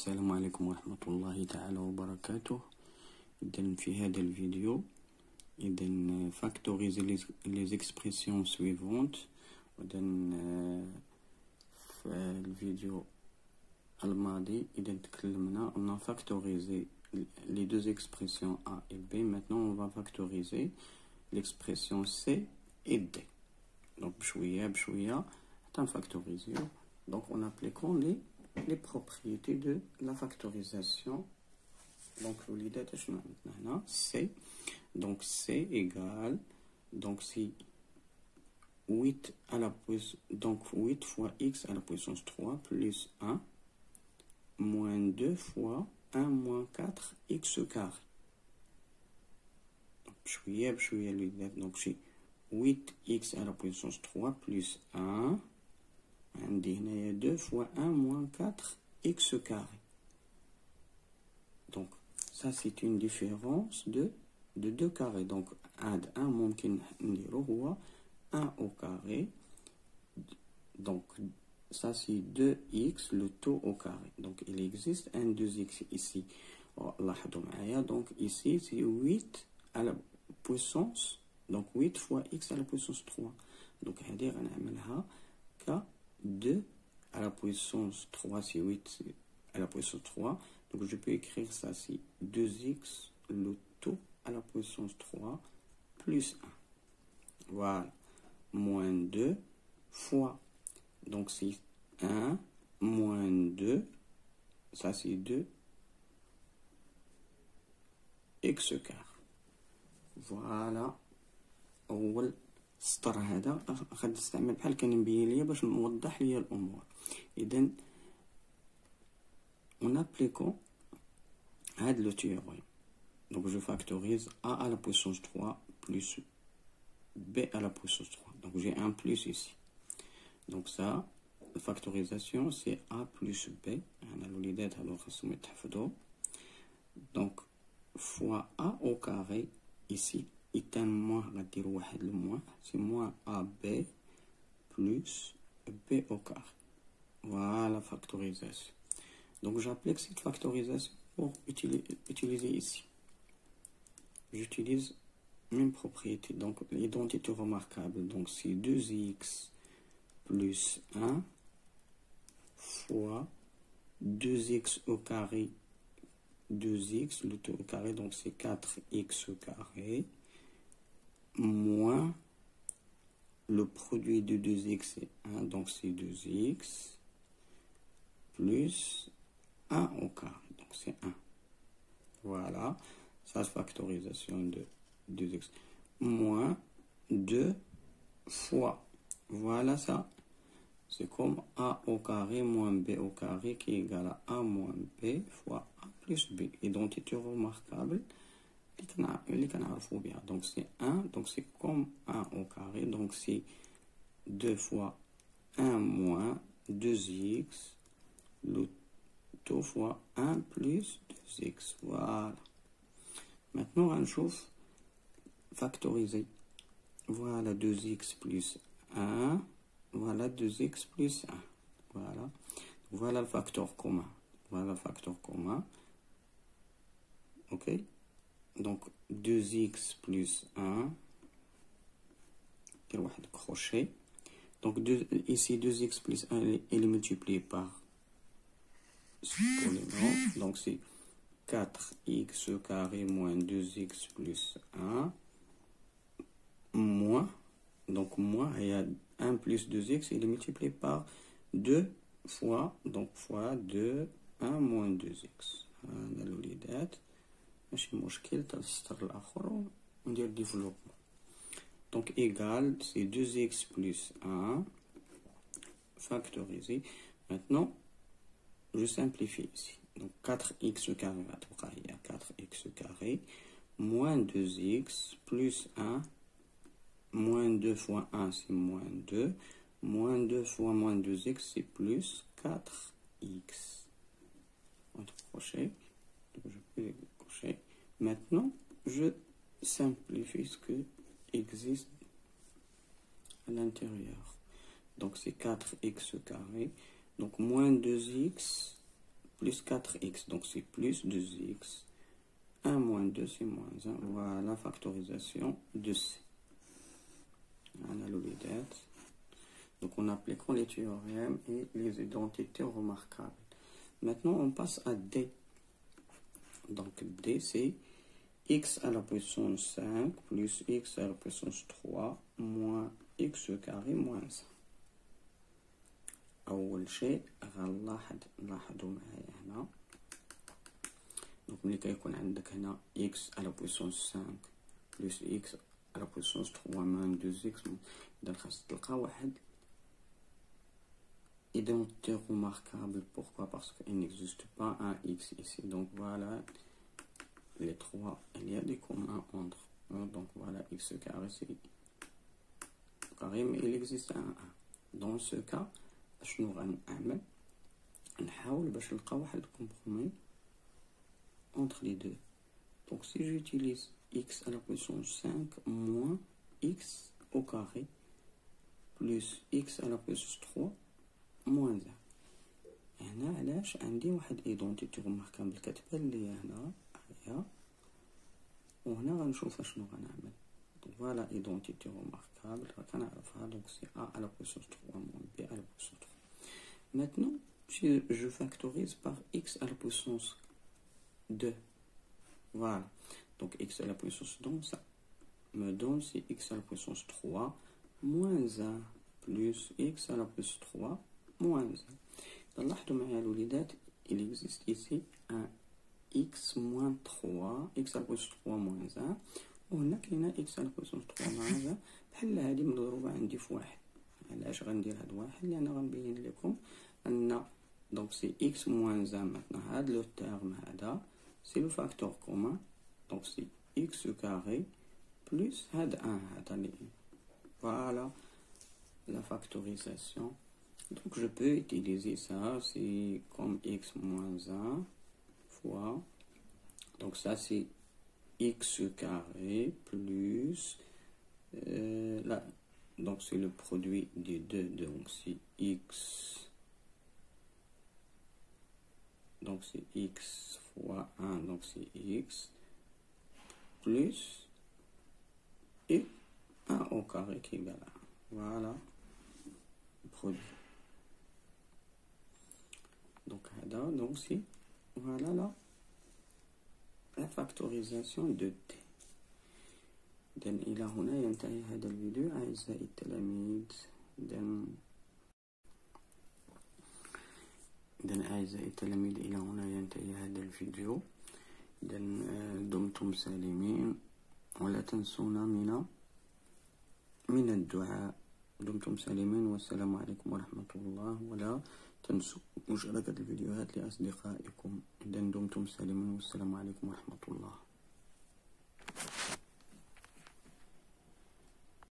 السلام عليكم ورحمة الله تعالى وبركاته. إذن في هذا الفيديو factoriser les expressions suivantes. إذن في الفيديو الماضي تكلمنا on a factorisé les deux expressions A et B. Maintenant on va factoriser l'expression C et D. Donc بشوية حتى نفactoriser. Donc on appliquons les propriétés de la factorisation. Donc C, donc C égale, donc si 8 à la puissance, donc 8 fois x à la puissance 3 plus 1 moins 2 fois 1 moins 4 x carré. Donc j'ai 8x à la puissance 3 plus 1 عندي 2 fois 1 moins 4 x carré. Donc ça c'est une différence de 2 carrés. Donc 1 ممكن نديرو هو 1 au carré. Donc ça c'est 2x le tout au carré. Donc il existe un 2x ici. لاحظوا معايا. Donc ici c'est 8 à la puissance, donc 8 fois x à la puissance 3. Donc هذه غنعملها ك 2 à la puissance 3, c'est 8 à la puissance 3. Donc je peux écrire ça, c'est 2x le tout à la puissance 3 plus 1. Voilà. Moins 2 fois. Donc c'est 1 moins 2. Ça c'est 2 x carré. Voilà. أول السطر هذا غادي نستعمل بحال كان مبين ليا باش نوضح ليا الامور. اذا on applique هاد le théorème. Donc je factorise a à la puissance 3 plus b à la puissance 3. Donc j'ai un plus ici. Donc ça la factorisation c'est a plus b. انا الوليدات هادو خاصهم يتحفظوا. Donc fois a au carré ici. Et un moins, le moins, c'est moins AB plus B au carré. Voilà la factorisation. Donc j'applique cette factorisation pour utiliser ici. J'utilise même propriété. Donc l'identité remarquable. Donc c'est 2x plus 1 fois 2x au carré. 2x, le tout au carré, donc c'est 4x au carré. Moins le produit de 2x et 1, donc c'est 2x, plus 1 au carré, donc c'est 1. Voilà, ça c'est factorisation de 2x. Moins 2 fois, voilà ça, c'est comme a au carré moins b au carré qui est égal à a moins b fois a plus b. Identité remarquable. Donc c'est 1, donc c'est comme 1 au carré, donc c'est 2 fois 1 moins 2x, le tout fois 1 plus 2x. Voilà. Maintenant on chauffe factoriser. Voilà 2x plus 1, voilà 2x plus 1. Voilà. Voilà le facteur commun. Voilà le facteur commun. Ok. Donc 2x plus 1, crochet. Donc ici 2x plus 1 il est multiplié par ce polynôme. Donc c'est 4x carré moins 2x plus 1 moins, donc moins, il y a 1 plus 2x, il est multiplié par 2 fois, donc fois 2, 1 moins 2x. هذا الوليدات ماشي مشكل تاع السطر الاخر وندير ديفلوبمون. Donc égal c'est 2x plus 1 factorisé. Maintenant je simplifie ici. Donc 4x carré va تبقى هي 4x carré moins 2x plus 1 moins 2 fois 1 c'est moins 2 moins 2 fois moins 2x c'est plus 4x. Entre crochets. Donc je peux cocher. Maintenant, je simplifie ce que existe à l'intérieur. Donc c'est 4x carré. Donc moins 2x plus 4x, donc c'est plus 2x. 1 moins 2, c'est moins 1. Voilà, factorisation de C. Voilà l'olidate. Donc on applique les théorèmes et les identités remarquables. Maintenant, on passe à D. Donc D, c'est x à la puissance 5 plus x à la puissance 3 moins x carré moins 1. أول شيء نلاحظوا معايا هنا. دونك ملي كيكون عندك هنا x à la puissance 5 plus x à la puissance 3 moins 2x، إذا خاص تلقى واحد identité remarquable. Pourquoi? Parce qu'il n'existe pas un x ici. Donc voilà, les trois, il y a des communs entre eux. Donc voilà, x carré c'est carré, mais il existe un 1. Dans ce cas, شنو غنعمل؟ نحاول باش نلقى واحد compromis entre les deux. Donc si j'utilise x à la puissance 5 moins x au carré plus x à la puissance 3 moins 1. هنا علاش عندي واحد ايدونتيتي remarquable كتبان ليا هنا هي، وهنا غنشوف شنو غنعمل. فوالا ايدونتيتي remarquable كنعرفها. دونك سي a à la puissance 3 moins b à la puissance 3. Maintenant je factorise par x à la puissance 2. Voilà, donc x à la puissance 2, ça me donne c'est x à la puissance 3 moins 1 plus x à la puissance 3 moins 1. لاحظوا معايا الوليدات، il existe ici un x moins 3 x à la puissance 3 moins 1، وهنا كاينه x à la puissance 3 moins 1. بحال هادي مضروبه عندي في واحد. علاش غندير هاد واحد؟ لان غنبين لكم ان donc c'est x moins 1 maintenant. هاد لو terme هذا c'est le facteur commun. Donc c'est x carré plus هاد 1 هذا اللي. Voilà la factorisation. Donc je peux utiliser ça, c'est comme x moins 1 fois, donc ça c'est x carré plus là, donc c'est le produit des deux, donc c'est x, donc c'est x fois 1, donc c'est x plus et 1 au carré qui est égal à 1. Voilà le produit. Donc c'est voilà là la factorisation de t. إذن إلى هنا ينتهي هذا الفيديو أعزائي التلاميذ. إذن أعزائي التلاميذ إلى هنا ينتهي هذا الفيديو. إذن دمتم سالمين ولا تنسونا من الدعاء. دمتم سالمين والسلام عليكم ورحمة الله. ولا تنسوا مشاركة الفيديوهات لأصدقائكم. إذن دمتم سالمين والسلام عليكم ورحمة الله.